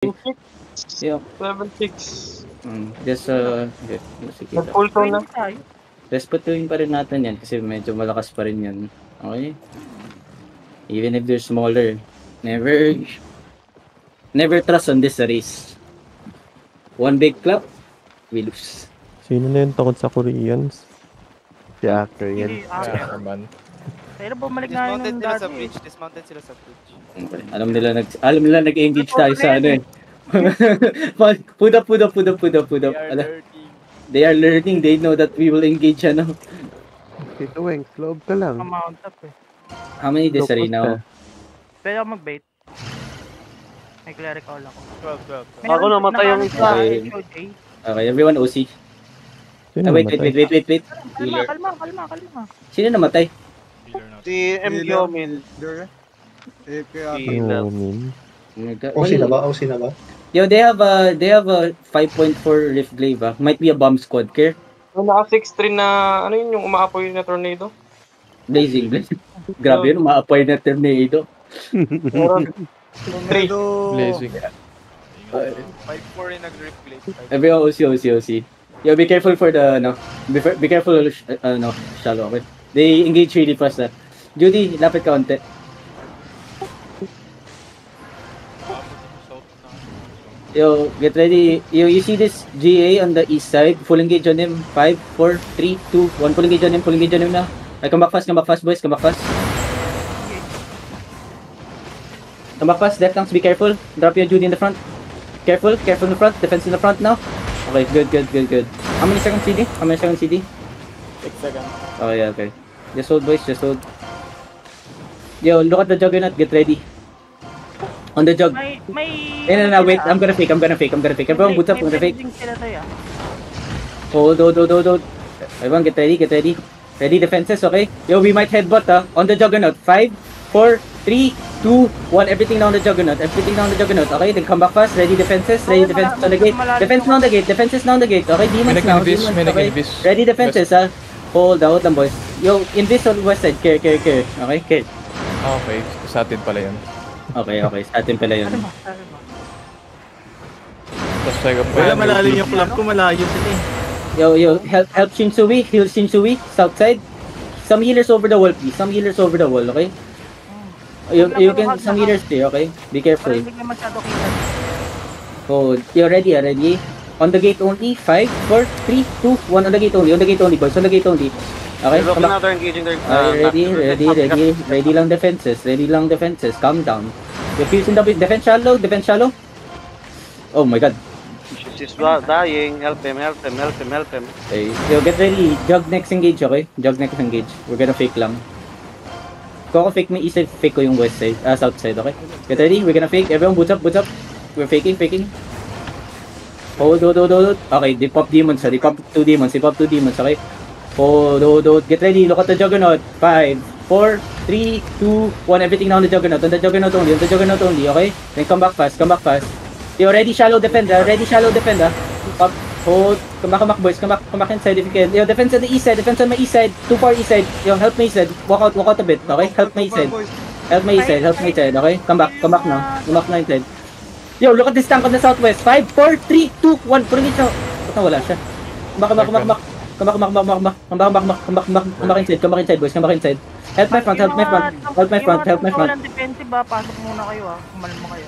Yeah. Level 6. Just, sige. Full tone na. Respetuhin pa rin natin yan kasi medyo malakas pa rin yan. Okay? Even if they're smaller, never trust on this race. One big clap, we lose. Sino na yung takot sa Koreans? Si Acker yan. naman. Pero bumalik na yun ng dati. Dismounted sila sa bridge. Alam nila nag-engage tayo sa ano eh. Put up. They are learning, they know that we will engage ano. Tito Weng, slow ka lang. Mount up eh. How many days are now? Pwede ako mag-bait. May clerical ako. 12. Ako namatay yung isa. Okay, everyone OC. Sino Wait. Kalma. Sino namatay? Si M. Gyomin. Min. OC na ba? Yo, they have a 5.4 rift glaive ah. Might be a bomb squad, care? Naka 6-3 na, ano yun yung umaapoy na tornado? Blazing. Grabe yun, umaapoy na tornado. 3. Blazing. 5-4 yung nag-rip blade. Everyone OC. Yo, be careful for the, be careful, shallow, okay? They engage really fast ah. Judy, lapit ka onte. Yo, get ready. You see this GA on the east side. Full engage on him. 5, 4, 3, 2, 1. Full engage on him now. Ay, come back fast, boys. Come back fast. Left tanks, be careful. Drop your Judy in the front. Careful in the front. Defense in the front now. Okay, good. How many seconds CD? 6 seconds. Oh yeah, okay. Just hold, boys. Yo, look at the juggernaut. Get ready. On the jug. No, wait. I'm gonna fake. Everyone, boots up. I'm gonna fake. Hold. Everyone, get ready. Ready defenses, okay? Yo, we might headbutt, on the juggernaut. 5, 4, 3, 2, 1. Everything down the juggernaut. Okay, then come back fast. Ready defenses on the gate. Defenses on the gate. Okay, demons now. Okay. Ready defenses, Hold lang, boys. Yo, invis on west side. Care. Okay, care. Okay, sa atin pala yun. Okay. Sa atin pala yun. Tapos tayo pa Wala malalim yung club ko, malayo sila eh. Yo, help Shinsui. Heal Shinsui. South side. Some healers over the wall, please. Okay? You can, some healers stay, okay? Be careful. Hold. Yo, ready. On the gate only. 5, 4, 3, 2, 1. On the gate only, boys. Okay? Looking now, they're engaging their... Ready. Ready lang defenses. Calm down. You're fusing the defense shallow. Oh my god. She's dying. Help him. Okay. Yo, get ready. Jug next engage, okay? We're gonna fake lang. Kung ako fake may east side, fake ko yung west side, south side, okay? Get ready, we're gonna fake. Everyone, boots up. We're faking. Hold. Okay, they pop demons, They pop two demons, okay? Hold. Get ready, look at the juggernaut. 5, 4, 3, 2, 1. Everything now on the juggernaut only, okay? Then come back fast. Yo, ready shallow defend, Up, hold. Come back, boys. Come back inside if you can. Yo, defense on the east side. Defense on my east side. Too far east side. Yo, help my east side. Walk out a bit, okay? Help my east side. Okay? Come back now. Inside. Yo, look at this tank on the southwest. 5, 4, 3, 2, 1. Puro dito. Ba't wala siya? Come back inside, boys. Come back inside. Help my front. Walang defensive ba? Pasok muna kayo Kumalma kayo.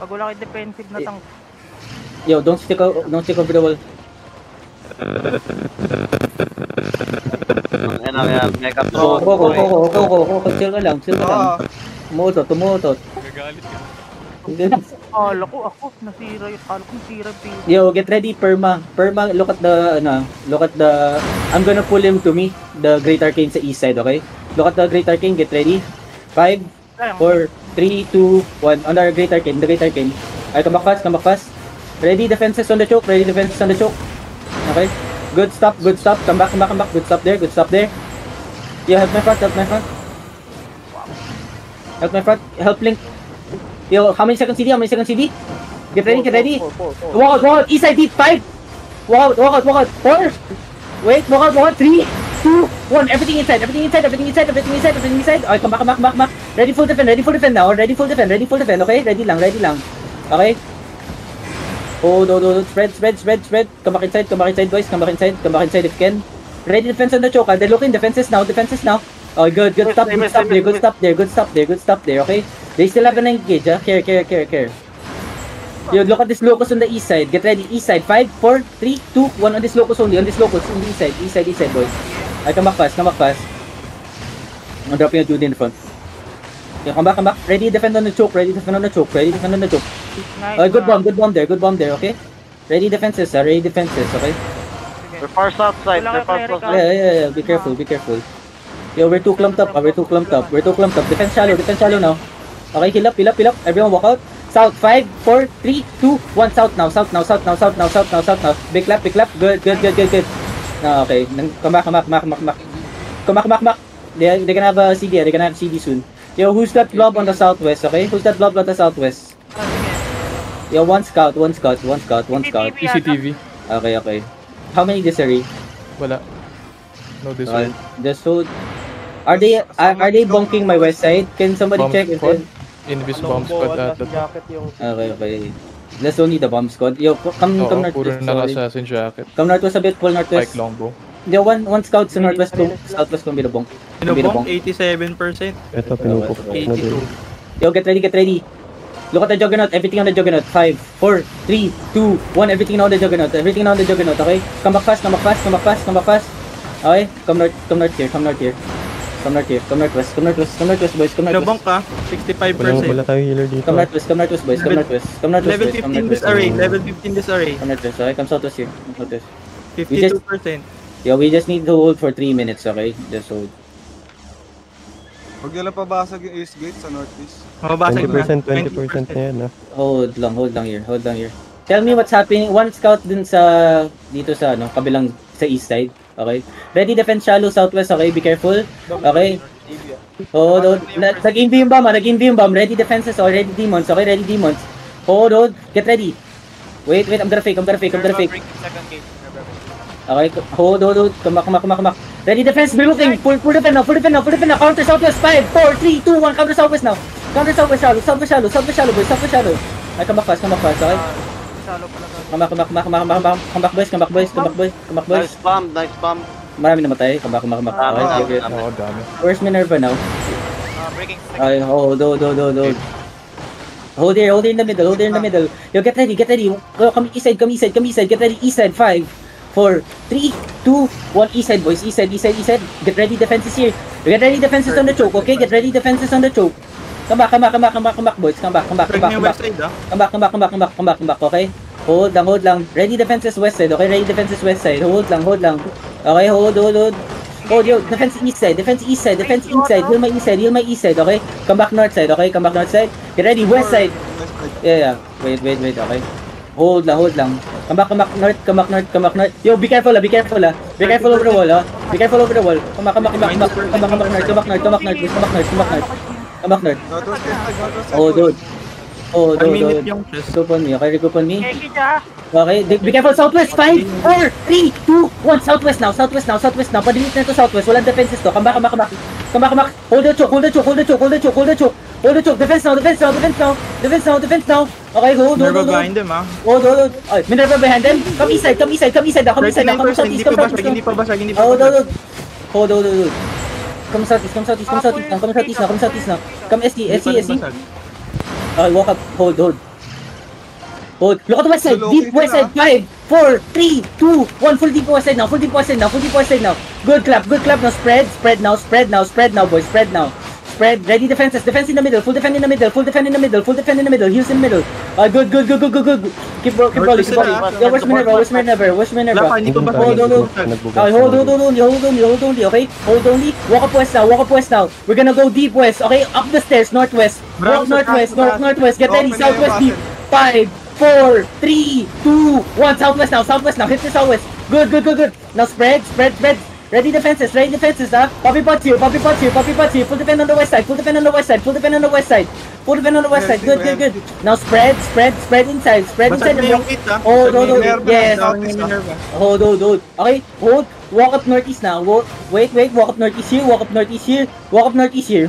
Pag wala kayo defensive na tank. Yo, don't stick over the wall. Mega Go. Chill ka lang. Tumutot. Gagalit ka. Kala ko nasira yung field. Yo, get ready, Perma, look at the, I'm gonna pull him to me, the Great Arcane sa east side, okay? Look at the Great Arcane, get ready. 5, 4, 3, 2, 1, on the Great Arcane. Ay, come back fast. Ready defenses on the choke. Okay? Good stop. Come back. Good stop there. Yo, help my front. Help link. Yo, how many seconds CD? Get ready. Walk out. East side deep. 5. Walk out. 4. Wait, walk out. 3, 2, 1. Everything inside. Okay, come back. Ready full defend now. Ready full defend, okay? Ready lang. Okay? Hold, spread. Come back inside, boys. Come back inside if you can. Ready defense on the choke. They're looking defenses now. Oh, good stop there, okay? They still have an engage, Care. Yo, look at this locus on the east side. Get ready, east side. 5, 4, 3, 2, 1 on this locus only. On the east side, boys. I come back fast. I'm dropping a dude in the front. Yo, come back. Ready, defend on the choke. Nice. Good bomb there, okay? Ready defenses, okay? We're far south side. Wala They're far kay south Eric, side. Be careful. Yo, we're too clumped up. Defense shallow now. Okay, heal up. Everyone walk out. South, 5, 4, 3, 2, 1. South now. Big clap. Good. No, okay. Come back. They're gonna have a CD, soon. Yo, who's that blob on the southwest, okay? Yo, one scout. CCTV. Okay. How many disarray? Wala. No, this one. Just hold. Are they bonking my west side? Can somebody Bomb check if squad? they... Invis bomb squad at the... Okay. Let's only the bomb squad. Yo, come Oo, puro northwest. naka-assassin jacket. Come northwest a bit, pull northwest. Spike longbow. Yo, one scout sa northwest, southwest kung binabong. Pinubong, 87%. Ito, pinupok ko na din. Yo, get ready. Look at the Juggernaut, everything on the Juggernaut. 5, 4, 3, 2, 1, everything on the Juggernaut, okay? Come back fast. Okay, come north here. Come northwest, boys, come Pinubong northwest. ka, 65%. Wala tayo healer dito. Come northwest, boys, come Level 15 disarray. Come northwest, okay? Come southwest here. 52%. Yo, we just need to hold for 3 minutes, okay? Just hold. Huwag nila pabasag yung Ace Gate sa Northeast. Mababasag na. 20% na yan, ha? Hold lang here. Tell me what's happening. One scout dun dito sa kabilang sa east side. Okay? Ready defense shallow southwest, okay? Be careful. Okay? Hold. Nag-inv yung bomb. Ready defenses, okay? Ready demons, okay? Ready demons. Hold. Get ready. Wait, I'm gonna fake. Okay, hold. Come back. Ready defense, be looking. Full defend now. Counter southwest. 5, 4, 3, 2, 1. Counter southwest now. Counter southwest shallow, boys. Southwest shallow. Ay, come back fast, okay? Salo pala to. Come back, boys. Nice bomb. Marami namatay. Come back. Okay. Oo, dami. Where's Minerva now? Breaking Ay, hold. Hold here in the middle. Yo, get ready. Go, come east side. Get ready, east side. 5, 4, 3, 2, 1. East side, boys. East side. Get ready, defenses here. Get ready, defenses on the choke, okay? Come back, boys. Come back. Break na yung west side, Come back, okay? Hold lang. Ready defenses west side, okay? Hold lang. Okay, hold. Hold, yo, defense east side. Heal my east side, okay? Come back north side. Get ready, west side. Yeah. Wait, okay? Hold lang. Come back north. Yo, be careful, Be careful over the wall, Be careful over the wall. Come back north. Oh, minute yung chest. Regroup on me, okay? Keki siya. Okay, be careful, southwest! 5, 4, 3, 2, 1, southwest now. Padilit na to southwest, walang defenses to. Come back. Hold the choke. Defense now. Okay, hold. Never behind them, ha? Hold. Ay, Minerva behind them. Come east side now. Come southeast. Hindi pa basag. Hold. Come southeast now. Come SC. Okay, walk up. Hold. Look at the west side. Deep west side. 5, 4, 3, 2, 1. Full deep west side now. Good clap now. Spread now, boys. Spread. Ready defenses. Defense in the middle. Full defend in the middle. Heals in the middle. Good. Keep rolling. Yo, where's Minerva? Wala, hindi pa basag. Hold only, okay? Hold only. Walk up west now. We're gonna go deep west, okay? Up the stairs, northwest. Walk northwest. Get ready, southwest deep. 5, 4, 3, 2, 1. Southwest now. Hit the southwest. Good. Now spread. Ready defenses, ha? Poppy pots here. Full defend on the west side. Good. Now spread inside. Basag na yung hit, ha? Hold. Yes. Down yung Minerva. Hold. Okay, hold. Walk up northeast now. Wait. Walk up northeast here.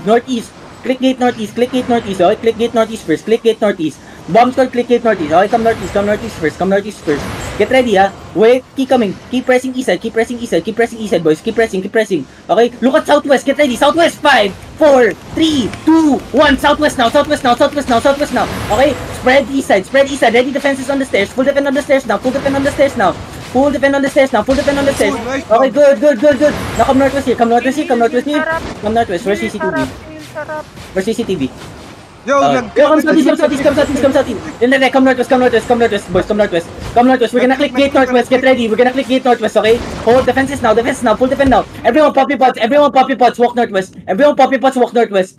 Northeast. Click gate northeast, okay? Click gate northeast first, click gate northeast. Bomb squad, click gate northeast, okay? Come northeast first. Get ready, ha? Wait, keep coming, keep pressing east side, boys, keep pressing. Okay, look at southwest, get ready, southwest, 5, 4, 3, 2, 1, southwest now. Okay, spread east side, ready defenses on the stairs, full defend on the stairs now. Okay, good. Now come northwest here. Where's CCTV? Where's CCTV? Yo, Come southeast. Then come northwest, boys, come northwest. We're gonna click gate northwest, get ready. We're gonna click gate northwest, okay? Hold defenses now, full defend now. Everyone pop your pots, walk northwest.